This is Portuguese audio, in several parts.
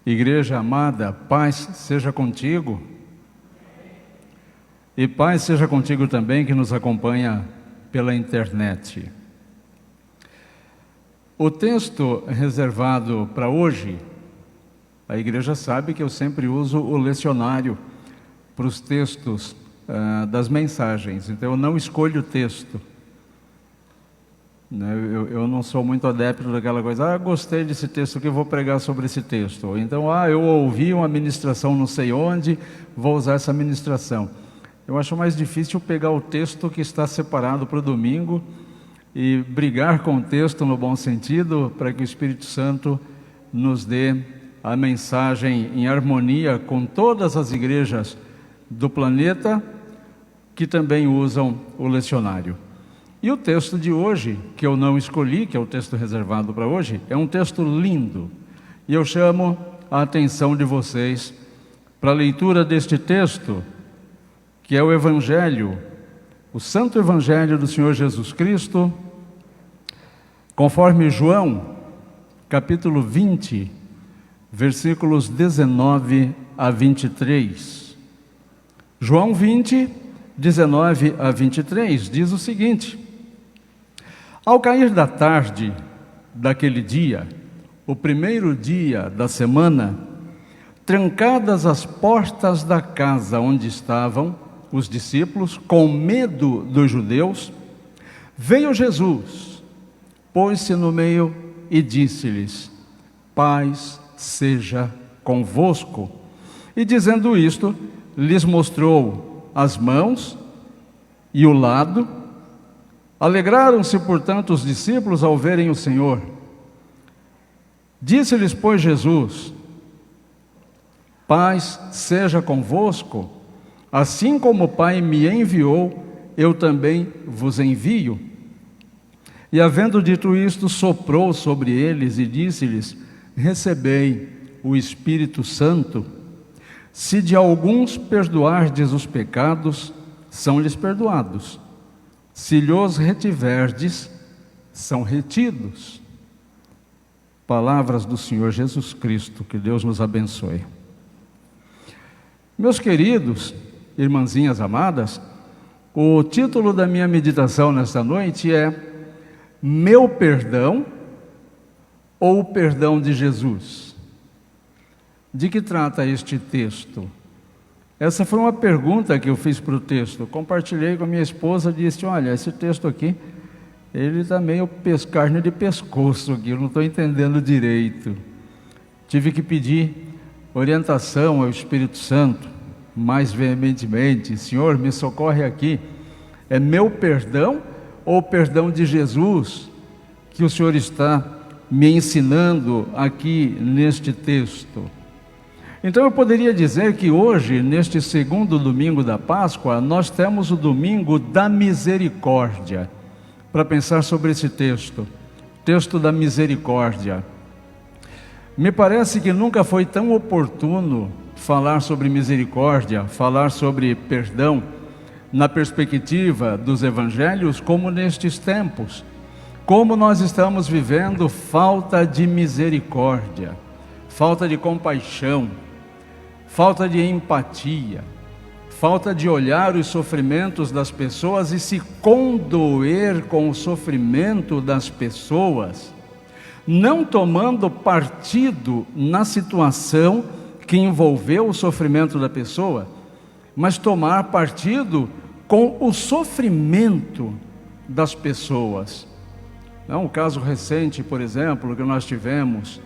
Igreja amada, paz seja contigo. E paz seja contigo também que nos acompanha pela internet. O texto reservado para hoje, a igreja sabe que eu sempre uso o lecionário para os textos das mensagens, então eu não escolho o texto. Eu não sou muito adepto daquela coisa, gostei desse texto aqui, vou pregar sobre esse texto. Ou então, eu ouvi uma ministração não sei onde, vou usar essa ministração. Eu acho mais difícil pegar o texto que está separado para o domingo e brigar com o texto no bom sentido, para que o Espírito Santo nos dê a mensagem em harmonia com todas as igrejas do planeta que também usam o lecionário. E o texto de hoje, que eu não escolhi, que é o texto reservado para hoje, é um texto lindo. E eu chamo a atenção de vocês para a leitura deste texto, que é o Evangelho, o Santo Evangelho do Senhor Jesus Cristo, conforme João, capítulo 20, versículos 19 a 23. João 20, 19 a 23, diz o seguinte: Ao cair da tarde daquele dia, o primeiro dia da semana, trancadas as portas da casa onde estavam os discípulos, com medo dos judeus, veio Jesus, pôs-se no meio e disse-lhes: Paz seja convosco. E dizendo isto, lhes mostrou as mãos e o lado. Alegraram-se, portanto, os discípulos ao verem o Senhor. Disse-lhes, pois, Jesus: Paz seja convosco. Assim como o Pai me enviou, eu também vos envio. E havendo dito isto, soprou sobre eles e disse-lhes: Recebei o Espírito Santo. Se de alguns perdoardes os pecados, são-lhes perdoados. Se lhos retiverdes, são retidos. Palavras do Senhor Jesus Cristo, que Deus nos abençoe. Meus queridos, irmãzinhas amadas, o título da minha meditação nesta noite é Meu Perdão ou o Perdão de Jesus? De que trata este texto? Essa foi uma pergunta que eu fiz para o texto. Compartilhei com a minha esposa, disse: olha, esse texto aqui, ele está meio carne de pescoço aqui, eu não estou entendendo direito. Tive que pedir orientação ao Espírito Santo, mais veementemente: Senhor, me socorre aqui. É meu perdão ou o perdão de Jesus que o Senhor está me ensinando aqui neste texto? Então eu poderia dizer que hoje, neste segundo domingo da Páscoa, nós temos o domingo da misericórdia, para pensar sobre esse texto da misericórdia. Me parece que nunca foi tão oportuno falar sobre misericórdia, falar sobre perdão, na perspectiva dos evangelhos, como nestes tempos. Como nós estamos vivendo falta de misericórdia, falta de compaixão, falta de empatia, falta de olhar os sofrimentos das pessoas e se condoer com o sofrimento das pessoas, não tomando partido na situação que envolveu o sofrimento da pessoa, mas tomar partido com o sofrimento das pessoas. Um caso recente, por exemplo, que nós tivemos,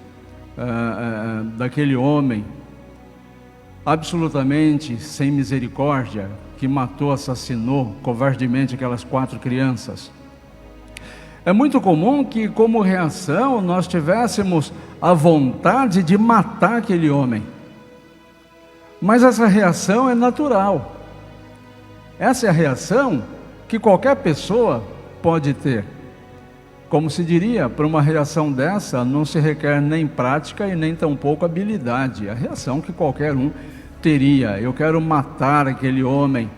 daquele homem absolutamente sem misericórdia, que matou, assassinou covardemente aquelas 4 crianças. É muito comum que, como reação, nós tivéssemos a vontade de matar aquele homem. Mas essa reação é natural. Essa é a reação que qualquer pessoa pode ter. Como se diria, para uma reação dessa não se requer nem prática e nem tampouco habilidade. É a reação que qualquer um teria. Eu quero matar aquele homem.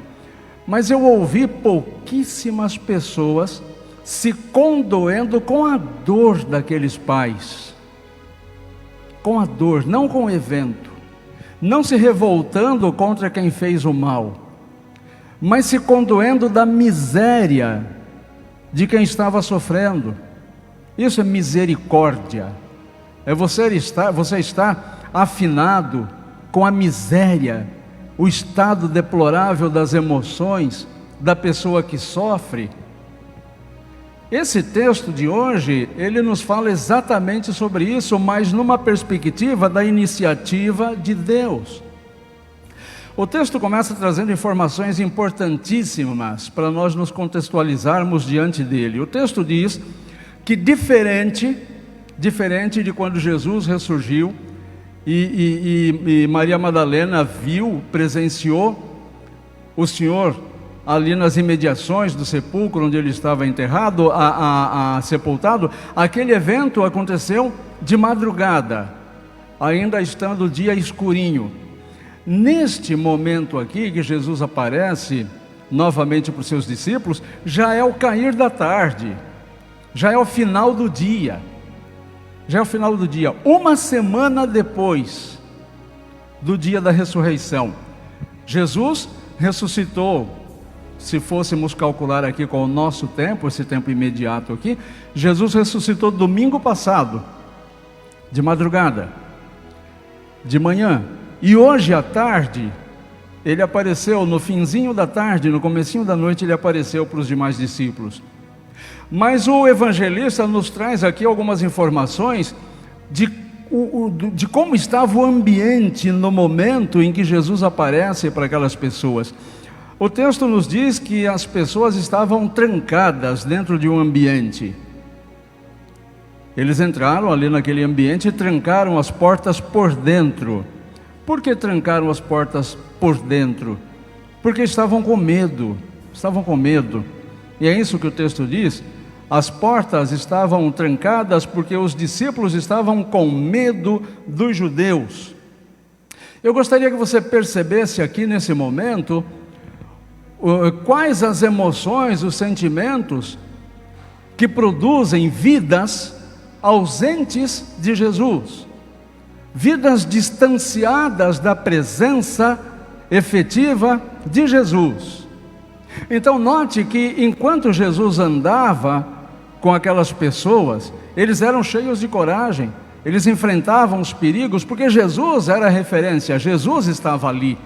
Mas eu ouvi pouquíssimas pessoas se condoendo com a dor daqueles pais. com a dor, não com o evento, não se revoltando contra quem fez o mal, mas se condoendo da miséria de quem estava sofrendo. Isso é misericórdia. É você está afinado com a miséria, o estado deplorável das emoções da pessoa que sofre. Esse texto de hoje, ele nos fala exatamente sobre isso, mas numa perspectiva da iniciativa de Deus. O texto começa trazendo informações importantíssimas para nós nos contextualizarmos diante dele. O texto diz que diferente de quando Jesus ressurgiu e Maria Madalena presenciou o Senhor ali nas imediações do sepulcro onde ele estava enterrado, sepultado, aquele evento aconteceu de madrugada, ainda estando o dia escurinho. Neste momento aqui que Jesus aparece novamente para os seus discípulos, já é o cair da tarde, já é o final do dia, uma semana depois do dia da ressurreição. Jesus ressuscitou. Se fôssemos calcular aqui com o nosso tempo, esse tempo imediato aqui, Jesus ressuscitou domingo passado, de madrugada, de manhã, e hoje à tarde, ele apareceu no finzinho da tarde, no comecinho da noite, ele apareceu para os demais discípulos. Mas o evangelista nos traz aqui algumas informações de como estava o ambiente no momento em que Jesus aparece para aquelas pessoas. O texto nos diz que as pessoas estavam trancadas dentro de um ambiente. Eles entraram ali naquele ambiente e trancaram as portas por dentro. Por que trancaram as portas por dentro? Porque estavam com medo. E é isso que o texto diz. As portas estavam trancadas porque os discípulos estavam com medo dos judeus. Eu gostaria que você percebesse aqui nesse momento quais as emoções, os sentimentos que produzem vidas ausentes de Jesus, vidas distanciadas da presença efetiva de Jesus. Então note que enquanto Jesus andava com aquelas pessoas, eles eram cheios de coragem, eles enfrentavam os perigos, porque Jesus era a referência, Jesus estava ali.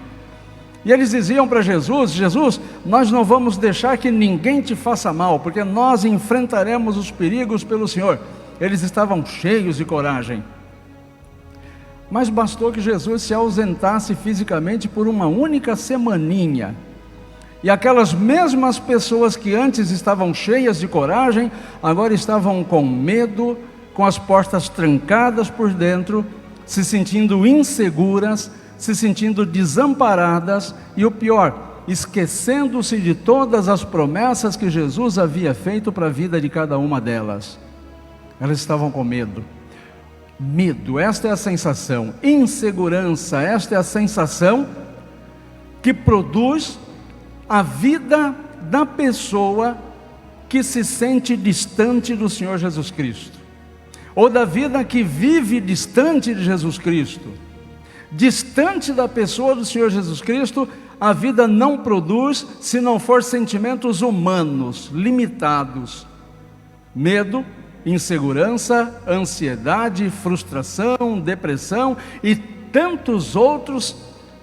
E eles diziam para Jesus: Jesus, nós não vamos deixar que ninguém te faça mal, porque nós enfrentaremos os perigos pelo Senhor. Eles estavam cheios de coragem. Mas bastou que Jesus se ausentasse fisicamente por uma única semaninha, e aquelas mesmas pessoas que antes estavam cheias de coragem, agora estavam com medo, com as portas trancadas por dentro, se sentindo inseguras, se sentindo desamparadas e o pior, esquecendo-se de todas as promessas que Jesus havia feito para a vida de cada uma delas. Elas estavam com medo. Medo, esta é a sensação. Insegurança, esta é a sensação que produz a vida da pessoa que se sente distante do Senhor Jesus Cristo, ou da vida que vive distante de Jesus Cristo. Distante da pessoa do Senhor Jesus Cristo, a vida não produz se não for sentimentos humanos, limitados. Medo, insegurança, ansiedade, frustração, depressão e tantos outros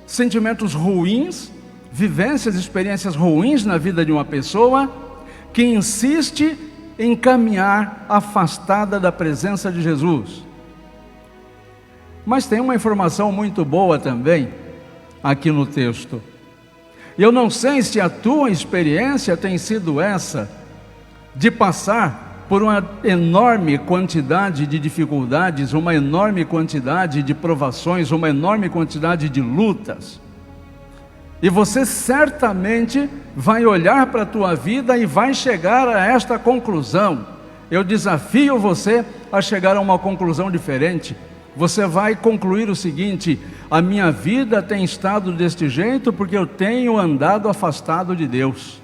sentimentos ruins, vivências, experiências ruins na vida de uma pessoa que insiste em caminhar afastada da presença de Jesus. Mas tem uma informação muito boa também aqui no texto. Eu não sei se a tua experiência tem sido essa, de passar por uma enorme quantidade de dificuldades, uma enorme quantidade de provações, uma enorme quantidade de lutas. E você certamente vai olhar para a tua vida e vai chegar a esta conclusão. Eu desafio você a chegar a uma conclusão diferente. Você vai concluir o seguinte: a minha vida tem estado deste jeito porque eu tenho andado afastado de Deus.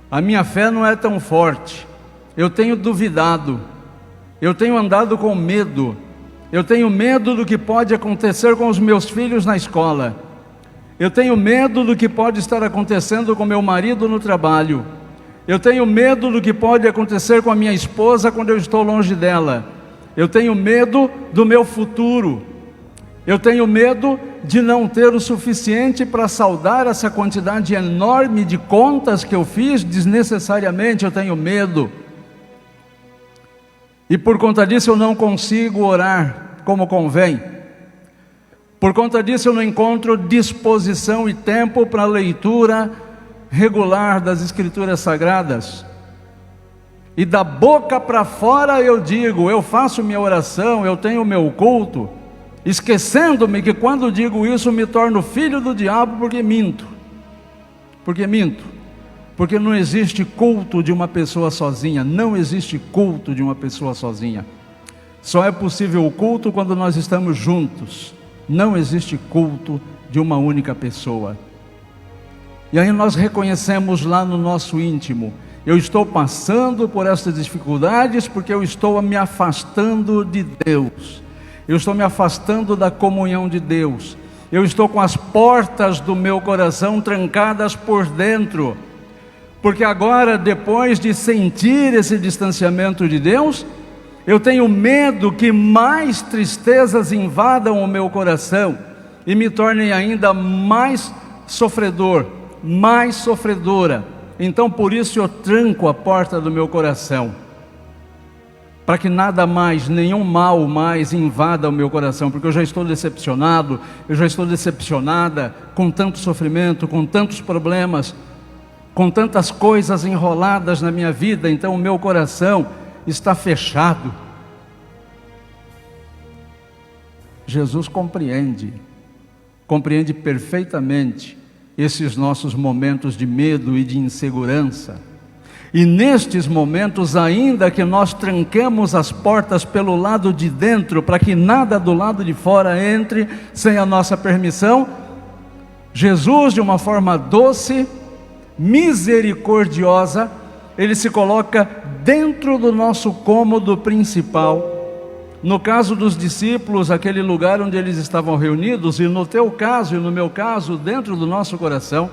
A minha fé não é tão forte, eu tenho duvidado, eu tenho andado com medo, Eu tenho medo do que pode acontecer com os meus filhos na escola. Eu tenho medo do que pode estar acontecendo com meu marido no trabalho. Eu tenho medo do que pode acontecer com a minha esposa quando eu estou longe dela. Eu tenho medo do meu futuro. Eu tenho medo de não ter o suficiente para saldar essa quantidade enorme de contas que eu fiz desnecessariamente. Eu tenho medo. E por conta disso eu não consigo orar como convém. Por conta disso eu não encontro disposição e tempo para a leitura regular das Escrituras Sagradas. E da boca para fora eu digo, eu faço minha oração, eu tenho meu culto, esquecendo-me que quando digo isso me torno filho do diabo porque minto. Porque não existe culto de uma pessoa sozinha, não existe culto de uma pessoa sozinha. Só é possível o culto quando nós estamos juntos. Não existe culto de uma única pessoa. E aí nós reconhecemos lá no nosso íntimo, eu estou passando por essas dificuldades porque eu estou me afastando de Deus. Eu estou me afastando da comunhão de Deus. Eu estou com as portas do meu coração trancadas por dentro. Porque agora, depois de sentir esse distanciamento de Deus, eu tenho medo que mais tristezas invadam o meu coração e me tornem ainda mais sofredor, mais sofredora. Então por isso eu tranco a porta do meu coração, para que nada mais, nenhum mal mais invada o meu coração, porque eu já estou decepcionado, eu já estou decepcionada com tanto sofrimento, com tantos problemas, com tantas coisas enroladas na minha vida. Então o meu coração está fechado. Jesus compreende perfeitamente esses nossos momentos de medo e de insegurança. E nestes momentos, ainda que nós tranquemos as portas pelo lado de dentro, para que nada do lado de fora entre sem a nossa permissão, Jesus, de uma forma doce, misericordiosa, Ele se coloca dentro do nosso cômodo principal. No caso dos discípulos, aquele lugar onde eles estavam reunidos, e no teu caso e no meu caso, dentro do nosso coração,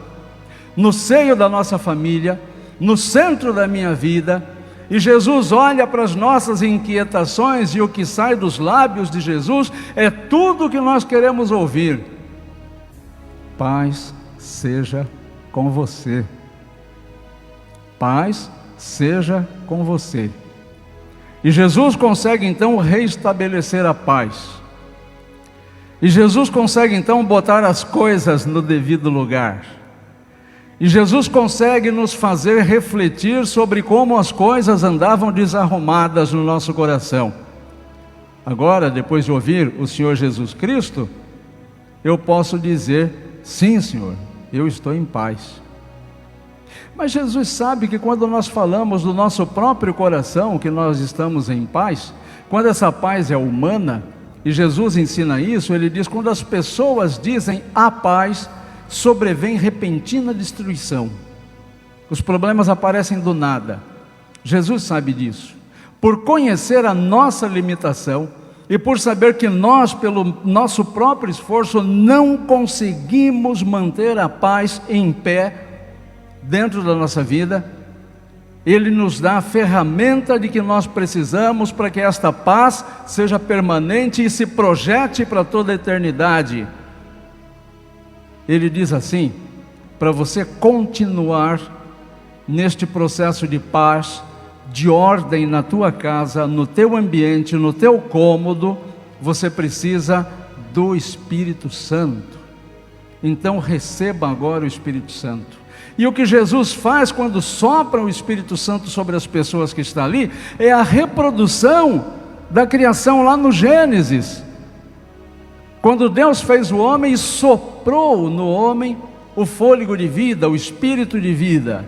no seio da nossa família, no centro da minha vida. E Jesus olha para as nossas inquietações, e o que sai dos lábios de Jesus é tudo o que nós queremos ouvir: paz seja com você. Paz seja com você. E Jesus consegue então reestabelecer a paz. E Jesus consegue então botar as coisas no devido lugar. E Jesus consegue nos fazer refletir sobre como as coisas andavam desarrumadas no nosso coração. Agora, depois de ouvir o Senhor Jesus Cristo, eu posso dizer: sim, Senhor, eu estou em paz. Mas Jesus sabe que quando nós falamos do nosso próprio coração, que nós estamos em paz, quando essa paz é humana, e Jesus ensina isso, Ele diz: quando as pessoas dizem a paz, sobrevém repentina destruição. Os problemas aparecem do nada. Jesus sabe disso. Por conhecer a nossa limitação, e por saber que nós, pelo nosso próprio esforço, não conseguimos manter a paz em pé dentro da nossa vida, Ele nos dá a ferramenta de que nós precisamos para que esta paz seja permanente e se projete para toda a eternidade. Ele diz assim: para você continuar neste processo de paz, de ordem na tua casa, no teu ambiente, no teu cômodo, você precisa do Espírito Santo. Então receba agora o Espírito Santo. E o que Jesus faz quando sopra o Espírito Santo sobre as pessoas que estão ali, é a reprodução da criação lá no Gênesis. Quando Deus fez o homem e soprou no homem o fôlego de vida, o Espírito de vida.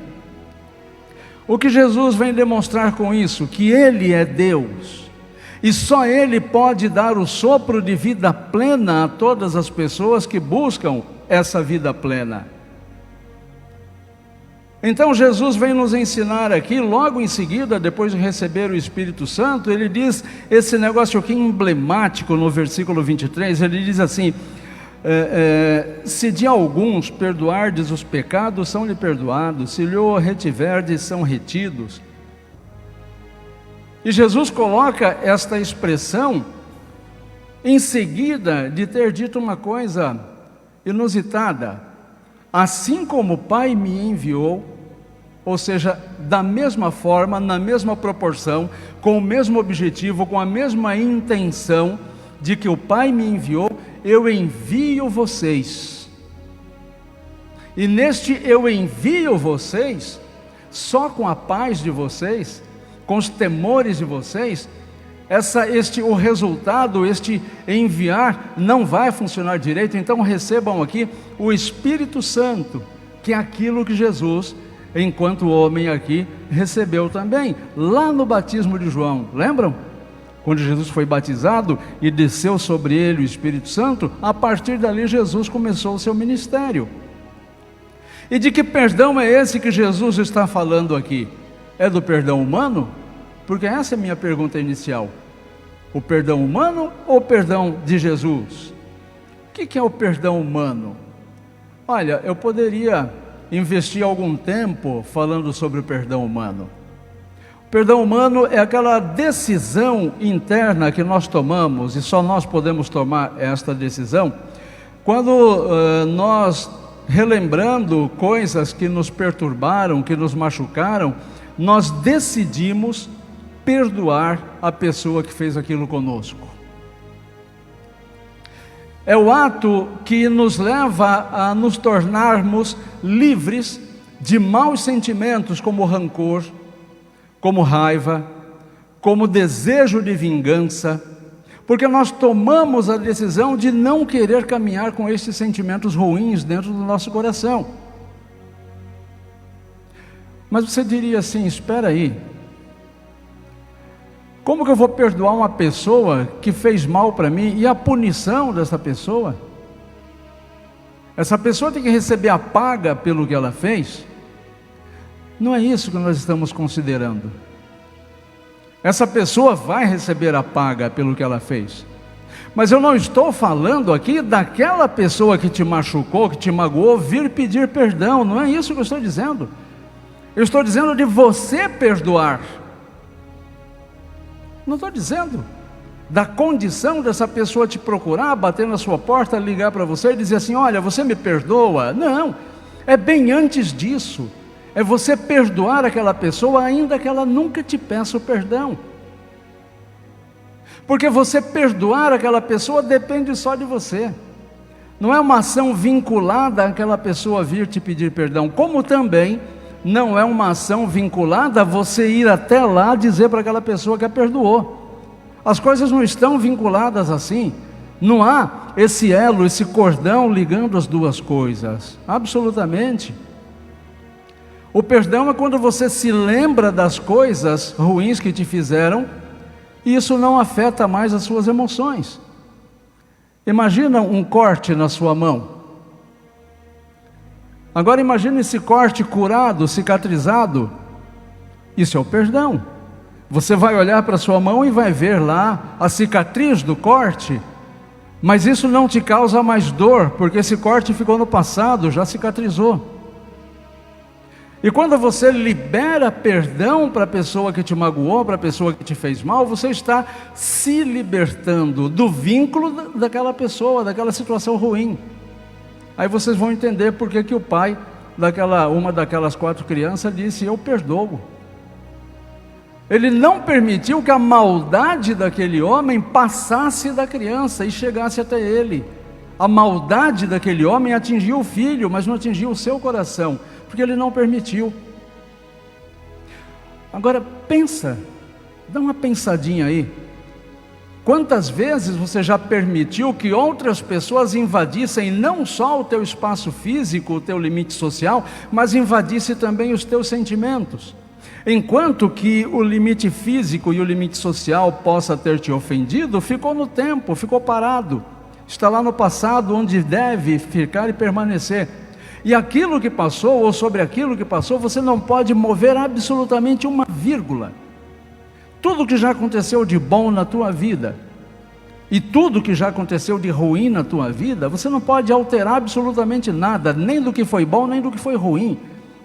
O que Jesus vem demonstrar com isso? Que Ele é Deus. E só Ele pode dar o sopro de vida plena a todas as pessoas que buscam essa vida plena. Então Jesus vem nos ensinar aqui, logo em seguida, depois de receber o Espírito Santo, ele diz esse negócio aqui emblemático no versículo 23, ele diz assim: se de alguns perdoardes os pecados, são-lhe perdoados, se lhe o retiverdes, são retidos. E Jesus coloca esta expressão em seguida de ter dito uma coisa inusitada: assim como o Pai me enviou, ou seja, da mesma forma, na mesma proporção, com o mesmo objetivo, com a mesma intenção de que o Pai me enviou, eu envio vocês. E neste eu envio vocês, só com a paz de vocês, com os temores de vocês, o resultado, este enviar, não vai funcionar direito. Então recebam aqui o Espírito Santo, que é aquilo que Jesus, enquanto homem aqui, recebeu também, lá no batismo de João, lembram? Quando Jesus foi batizado e desceu sobre ele o Espírito Santo, a partir dali Jesus começou o seu ministério. E de que perdão é esse que Jesus está falando aqui? É do perdão humano? Porque essa é a minha pergunta inicial. O perdão humano ou o perdão de Jesus? O que é o perdão humano? Olha, eu poderia investir algum tempo falando sobre o perdão humano. O perdão humano é aquela decisão interna que nós tomamos, e só nós podemos tomar esta decisão, quando nós, relembrando coisas que nos perturbaram, que nos machucaram, nós decidimos perdoar a pessoa que fez aquilo conosco. É o ato que nos leva a nos tornarmos livres de maus sentimentos como rancor, como raiva, como desejo de vingança, porque nós tomamos a decisão de não querer caminhar com esses sentimentos ruins dentro do nosso coração. Mas você diria assim: espera aí, como que eu vou perdoar uma pessoa que fez mal para mim? E a punição dessa pessoa? Essa pessoa tem que receber a paga pelo que ela fez? Não é isso que nós estamos considerando. Essa pessoa vai receber a paga pelo que ela fez. Mas eu não estou falando aqui daquela pessoa que te machucou, que te magoou, vir pedir perdão. Não é isso que eu estou dizendo. Eu estou dizendo de você perdoar. Não estou dizendo da condição dessa pessoa te procurar, bater na sua porta, ligar para você e dizer assim: olha, você me perdoa? Não, é bem antes disso. É você perdoar aquela pessoa ainda que ela nunca te peça o perdão. Porque você perdoar aquela pessoa depende só de você. Não é uma ação vinculada àquela pessoa vir te pedir perdão, como também não é uma ação vinculada a você ir até lá dizer para aquela pessoa que a perdoou. As coisas não estão vinculadas assim. Não há esse elo, esse cordão ligando as duas coisas. Absolutamente. O perdão é quando você se lembra das coisas ruins que te fizeram e isso não afeta mais as suas emoções. Imagina um corte na sua mão. Agora imagine esse corte curado, cicatrizado. Isso é o perdão. Você vai olhar para a sua mão e vai ver lá a cicatriz do corte, mas isso não te causa mais dor, porque esse corte ficou no passado, já cicatrizou. E quando você libera perdão para a pessoa que te magoou, para a pessoa que te fez mal, você está se libertando do vínculo daquela pessoa, daquela situação ruim. Aí vocês vão entender por que o pai uma daquelas 4 crianças disse: eu perdoo. Ele não permitiu que a maldade daquele homem passasse da criança e chegasse até ele. A maldade daquele homem atingiu o filho, mas não atingiu o seu coração, porque ele não permitiu. Agora pensa, dá uma pensadinha aí. Quantas vezes você já permitiu que outras pessoas invadissem não só o teu espaço físico, o teu limite social, mas invadisse também os teus sentimentos? Enquanto que o limite físico e o limite social possa ter te ofendido, ficou no tempo, ficou parado. Está lá no passado onde deve ficar e permanecer. E aquilo que passou, ou sobre aquilo que passou, você não pode mover absolutamente uma vírgula. Tudo que já aconteceu de bom na tua vida, e tudo que já aconteceu de ruim na tua vida, você não pode alterar absolutamente nada, nem do que foi bom, nem do que foi ruim.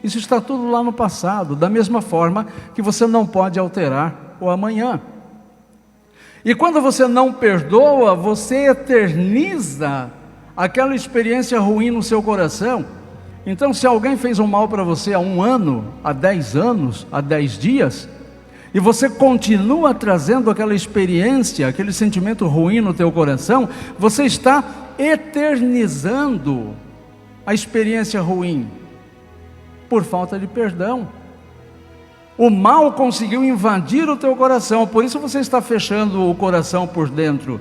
Isso está tudo lá no passado, da mesma forma que você não pode alterar o amanhã. E quando você não perdoa, você eterniza aquela experiência ruim no seu coração. Então, se alguém fez um mal para você há 1 ano, há 10 anos, há 10 dias, e você continua trazendo aquela experiência, aquele sentimento ruim no teu coração, você está eternizando a experiência ruim, por falta de perdão. O mal conseguiu invadir o teu coração, por isso você está fechando o coração por dentro,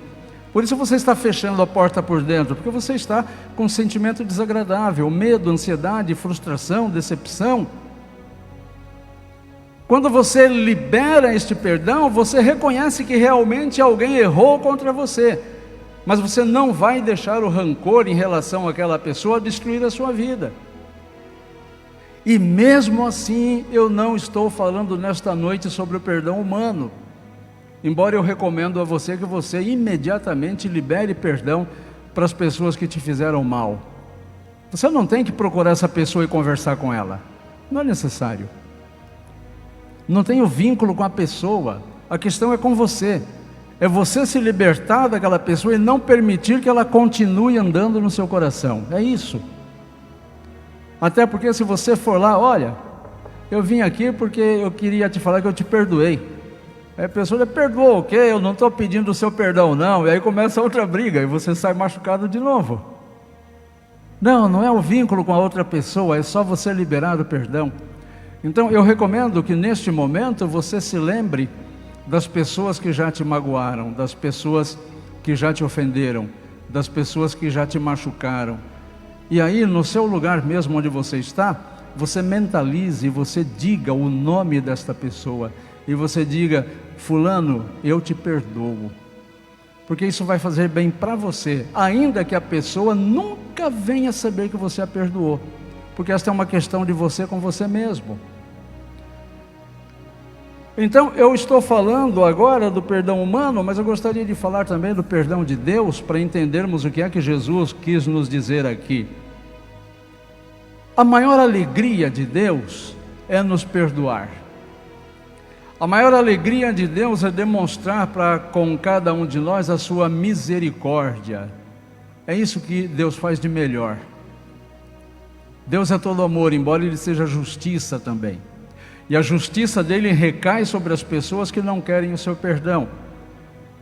por isso você está fechando a porta por dentro, porque você está com um sentimento desagradável, medo, ansiedade, frustração, decepção. Quando você libera este perdão, você reconhece que realmente alguém errou contra você, mas você não vai deixar o rancor em relação àquela pessoa destruir a sua vida. E mesmo assim, eu não estou falando nesta noite sobre o perdão humano, embora eu recomendo a você que você imediatamente libere perdão para as pessoas que te fizeram mal. Você não tem que procurar essa pessoa e conversar com ela, não é necessário. Não tem o vínculo com a pessoa, a questão é com você. É você se libertar daquela pessoa e não permitir que ela continue andando no seu coração, é isso. Até porque se você for lá, olha, eu vim aqui porque eu queria te falar que eu te perdoei. Aí a pessoa perdoou o quê? Eu não estou pedindo o seu perdão não. E aí começa outra briga e você sai machucado de novo. Não é o vínculo com a outra pessoa, é só você liberar o perdão. Então eu recomendo que neste momento você se lembre das pessoas que já te magoaram, das pessoas que já te ofenderam, das pessoas que já te machucaram. E aí no seu lugar mesmo onde você está, você mentalize, você diga o nome desta pessoa e você diga: fulano, eu te perdoo, porque isso vai fazer bem para você, ainda que a pessoa nunca venha saber que você a perdoou, porque esta é uma questão de você com você mesmo. Então eu estou falando agora do perdão humano, mas eu gostaria de falar também do perdão de Deus, para entendermos o que é que Jesus quis nos dizer aqui. A maior alegria de Deus é nos perdoar. A maior alegria de Deus é demonstrar com cada um de nós a sua misericórdia. É isso que Deus faz de melhor. Deus é todo amor, embora Ele seja justiça também. E a justiça dele recai sobre as pessoas que não querem o seu perdão.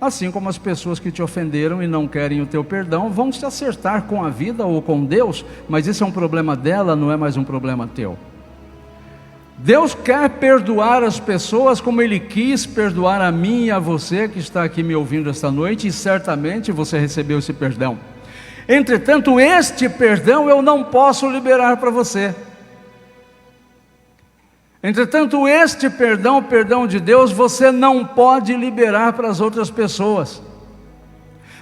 Assim como as pessoas que te ofenderam e não querem o teu perdão vão se acertar com a vida ou com Deus, mas isso é um problema dela, não é mais um problema teu. Deus quer perdoar as pessoas como Ele quis perdoar a mim e a você que está aqui me ouvindo esta noite, e certamente você recebeu esse perdão. Entretanto, este perdão eu não posso liberar para você. Entretanto, este perdão, o perdão de Deus, você não pode liberar para as outras pessoas.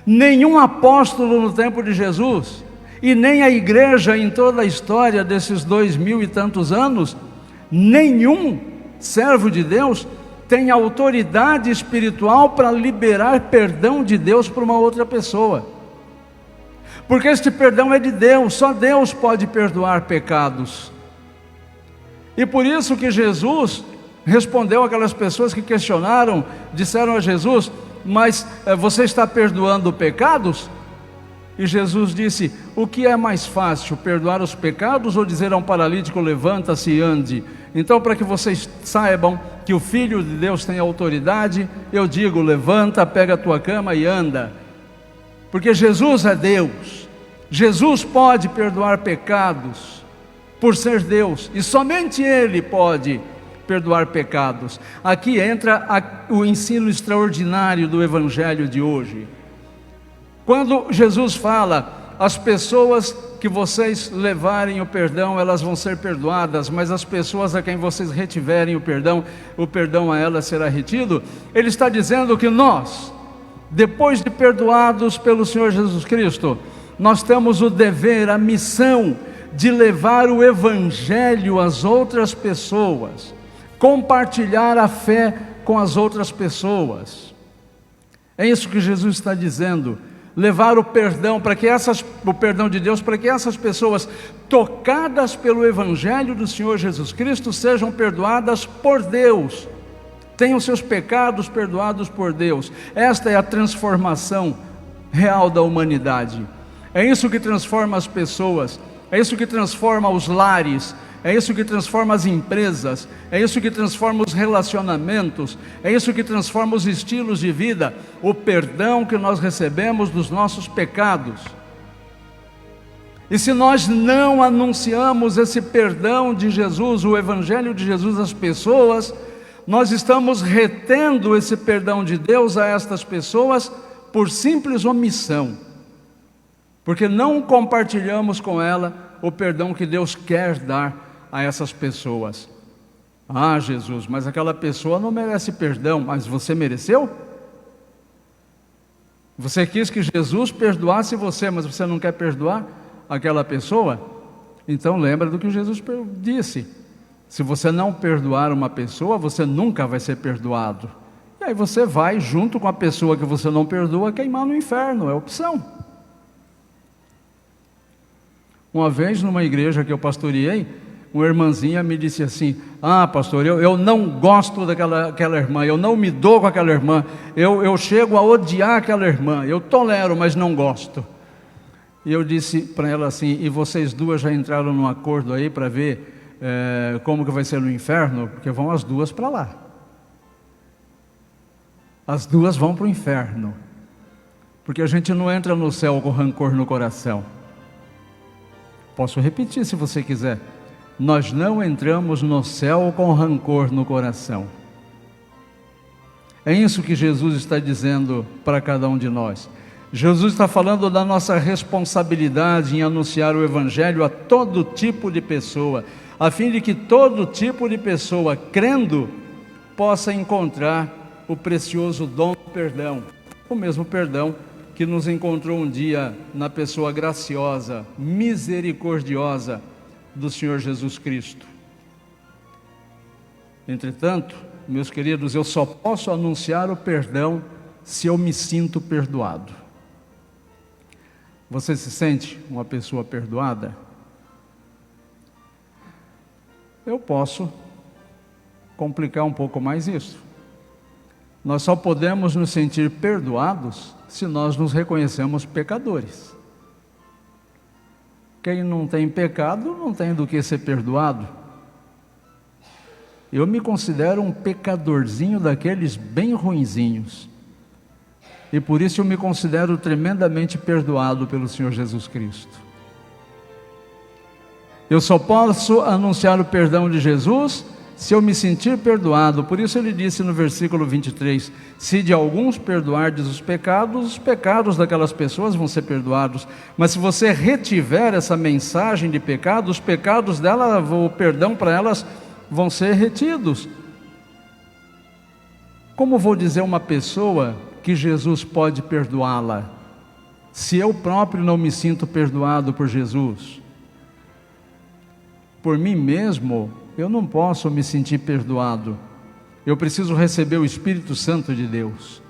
Nenhum apóstolo no tempo de Jesus, e nem a igreja em toda a história desses 2000 e tantos anos, nenhum servo de Deus tem autoridade espiritual para liberar perdão de Deus para uma outra pessoa. Porque este perdão é de Deus, só Deus pode perdoar pecados. E por isso que Jesus respondeu aquelas pessoas que questionaram, disseram a Jesus: mas você está perdoando pecados? E Jesus disse: o que é mais fácil, perdoar os pecados ou dizer a um paralítico: levanta-se e ande? Então, para que vocês saibam que o Filho de Deus tem autoridade, eu digo: levanta, pega a tua cama e anda. Porque Jesus é Deus, Jesus pode perdoar pecados, por ser Deus, e somente Ele pode perdoar pecados. Aqui entra o ensino extraordinário do Evangelho de hoje. Quando Jesus fala: as pessoas que vocês levarem o perdão, elas vão ser perdoadas, mas as pessoas a quem vocês retiverem o perdão a elas será retido. Ele está dizendo que nós, depois de perdoados pelo Senhor Jesus Cristo, nós temos o dever, a missão de levar o Evangelho às outras pessoas, compartilhar a fé com as outras pessoas. É isso que Jesus está dizendo, levar o perdão o perdão de Deus, para que essas pessoas tocadas pelo Evangelho do Senhor Jesus Cristo sejam perdoadas por Deus, tenham seus pecados perdoados por Deus. Esta é a transformação real da humanidade. É isso que transforma as pessoas, é isso que transforma os lares, é isso que transforma as empresas, é isso que transforma os relacionamentos, é isso que transforma os estilos de vida, o perdão que nós recebemos dos nossos pecados. E se nós não anunciamos esse perdão de Jesus, o Evangelho de Jesus às pessoas, nós estamos retendo esse perdão de Deus a estas pessoas por simples omissão, porque não compartilhamos com ela o perdão que Deus quer dar a essas pessoas. Ah, Jesus, mas aquela pessoa não merece perdão. Mas você mereceu? Você quis que Jesus perdoasse você, mas você não quer perdoar aquela pessoa? Então lembra do que Jesus disse: se você não perdoar uma pessoa, você nunca vai ser perdoado. E aí você vai, junto com a pessoa que você não perdoa, queimar no inferno. É opção. Uma vez, numa igreja que eu pastoreei, uma irmãzinha me disse assim: ah, pastor, eu não gosto daquela irmã, eu não me dou com aquela irmã, eu chego a odiar aquela irmã, eu tolero, mas não gosto. E eu disse para ela assim: e vocês duas já entraram num acordo aí para ver como que vai ser no inferno? Porque vão as duas para lá. As duas vão para o inferno, porque a gente não entra no céu com rancor no coração. Posso repetir se você quiser: nós não entramos no céu com rancor no coração. É isso que Jesus está dizendo para cada um de nós. Jesus está falando da nossa responsabilidade em anunciar o Evangelho a todo tipo de pessoa, a fim de que todo tipo de pessoa, crendo, possa encontrar o precioso dom do perdão, o mesmo perdão que nos encontrou um dia na pessoa graciosa, misericordiosa do Senhor Jesus Cristo. Entretanto, meus queridos, eu só posso anunciar o perdão se eu me sinto perdoado. Você se sente uma pessoa perdoada? Eu posso complicar um pouco mais isso. Nós só podemos nos sentir perdoados se nós nos reconhecemos pecadores. Quem não tem pecado não tem do que ser perdoado. Eu me considero um pecadorzinho daqueles bem ruinzinhos, e por isso eu me considero tremendamente perdoado pelo Senhor Jesus Cristo. Eu só posso anunciar o perdão de Jesus se eu me sentir perdoado. Por isso ele disse no versículo 23, se de alguns perdoardes os pecados daquelas pessoas vão ser perdoados. Mas se você retiver essa mensagem de pecado, os pecados dela, o perdão para elas vão ser retidos. Como vou dizer uma pessoa que Jesus pode perdoá-la, se eu próprio não me sinto perdoado por Jesus? Por mim mesmo, eu não posso me sentir perdoado. Eu preciso receber o Espírito Santo de Deus.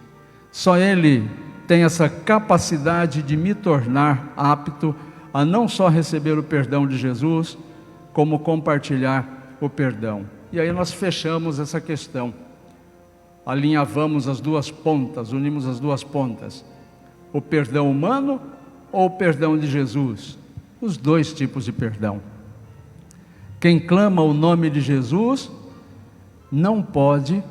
Só Ele tem essa capacidade de me tornar apto a não só receber o perdão de Jesus, como compartilhar o perdão. E aí nós fechamos essa questão. Alinhavamos as duas pontas, unimos as duas pontas. O perdão humano ou o perdão de Jesus? Os dois tipos de perdão. Quem clama o nome de Jesus não pode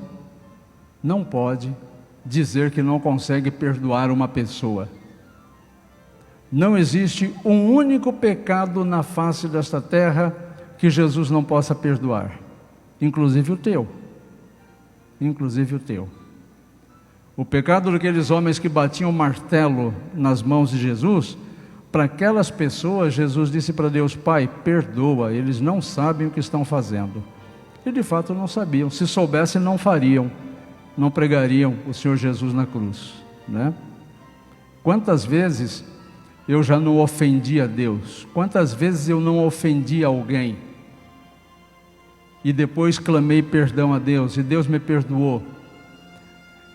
dizer que não consegue perdoar uma pessoa. Não existe um único pecado na face desta terra que Jesus não possa perdoar, inclusive o teu. Inclusive o teu. O pecado daqueles homens que batiam martelo nas mãos de Jesus, para aquelas pessoas, Jesus disse para Deus: Pai, perdoa, eles não sabem o que estão fazendo. E de fato não sabiam. Se soubessem, não fariam, não pregariam o Senhor Jesus na cruz, né? Quantas vezes eu já não ofendi a Deus? Quantas vezes eu não ofendi alguém e depois clamei perdão a Deus e Deus me perdoou?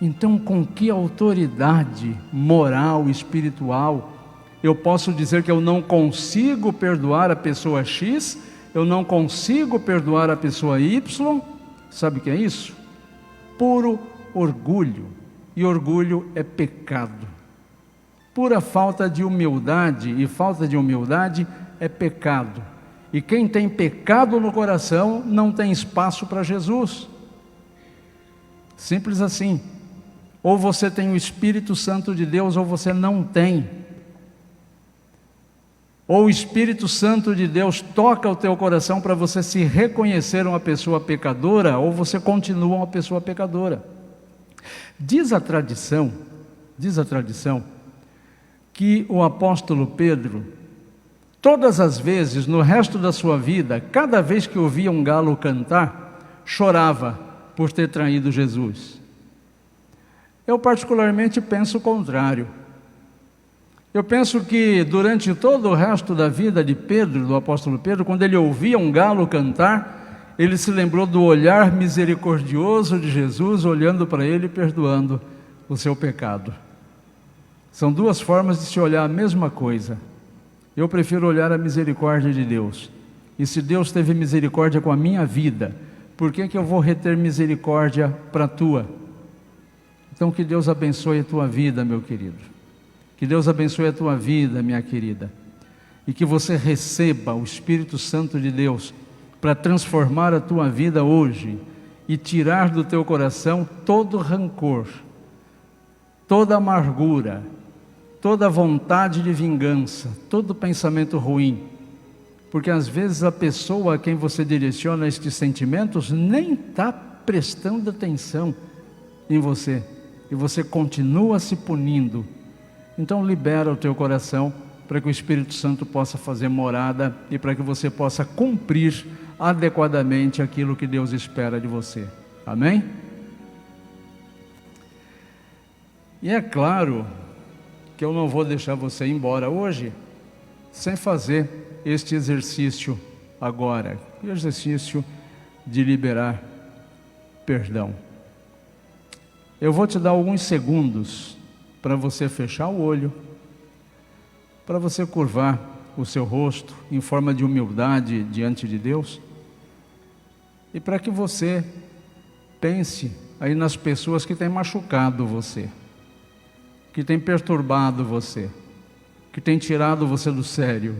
Então, com que autoridade moral, espiritual, eu posso dizer que eu não consigo perdoar a pessoa X, eu não consigo perdoar a pessoa Y? Sabe o que é isso? Puro orgulho. E orgulho é pecado. Pura falta de humildade, e falta de humildade é pecado. E quem tem pecado no coração não tem espaço para Jesus. Simples assim. Ou você tem o Espírito Santo de Deus, ou você não tem. Ou o Espírito Santo de Deus toca o teu coração para você se reconhecer uma pessoa pecadora, ou você continua uma pessoa pecadora. Diz a tradição que o apóstolo Pedro, todas as vezes no resto da sua vida, cada vez que ouvia um galo cantar, chorava por ter traído Jesus. Eu particularmente penso o contrário. Eu penso que durante todo o resto da vida de Pedro, do apóstolo Pedro, quando ele ouvia um galo cantar, ele se lembrou do olhar misericordioso de Jesus, olhando para ele e perdoando o seu pecado. São duas formas de se olhar a mesma coisa. Eu prefiro olhar a misericórdia de Deus. E se Deus teve misericórdia com a minha vida, por que eu vou reter misericórdia para a tua? Então que Deus abençoe a tua vida, meu querido. Que Deus abençoe a tua vida, minha querida. E que você receba o Espírito Santo de Deus para transformar a tua vida hoje e tirar do teu coração todo rancor, toda amargura, toda vontade de vingança, todo pensamento ruim. Porque às vezes a pessoa a quem você direciona estes sentimentos nem está prestando atenção em você. E você continua se punindo. Então libera o teu coração para que o Espírito Santo possa fazer morada e para que você possa cumprir adequadamente aquilo que Deus espera de você. Amém? E é claro que eu não vou deixar você ir embora hoje sem fazer este exercício agora. O exercício de liberar perdão. Eu vou te dar alguns segundos para você fechar o olho, para você curvar o seu rosto em forma de humildade diante de Deus, e para que você pense aí nas pessoas que têm machucado você, que têm perturbado você, que têm tirado você do sério,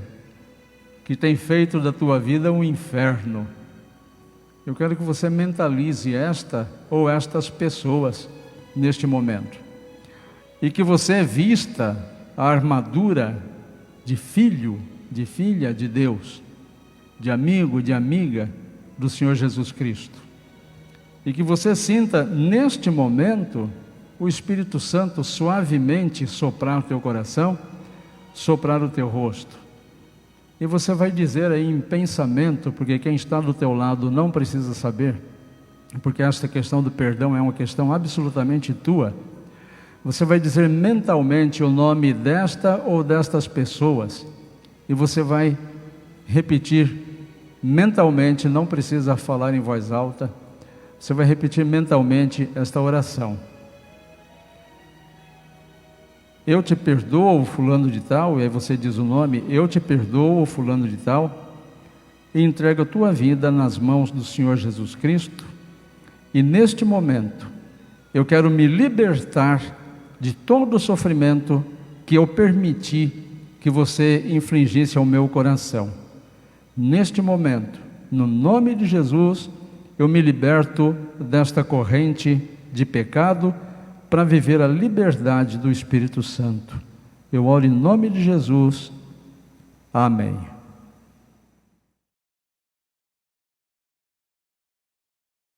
que têm feito da tua vida um inferno. Eu quero que você mentalize esta ou estas pessoas neste momento, e que você vista a armadura de filho, de filha de Deus, de amigo, de amiga do Senhor Jesus Cristo, e que você sinta neste momento o Espírito Santo suavemente soprar o teu coração, soprar o teu rosto, e você vai dizer aí em pensamento, porque quem está do teu lado não precisa saber, porque esta questão do perdão é uma questão absolutamente tua. Você vai dizer mentalmente o nome desta ou destas pessoas, e você vai repetir mentalmente, não precisa falar em voz alta, você vai repetir mentalmente esta oração. Eu te perdoo, fulano de tal, e aí você diz o nome, eu te perdoo, fulano de tal, e entrega a tua vida nas mãos do Senhor Jesus Cristo. E neste momento, eu quero me libertar de todo o sofrimento que eu permiti que você infligisse ao meu coração. Neste momento, no nome de Jesus, eu me liberto desta corrente de pecado para viver a liberdade do Espírito Santo. Eu oro em nome de Jesus. Amém.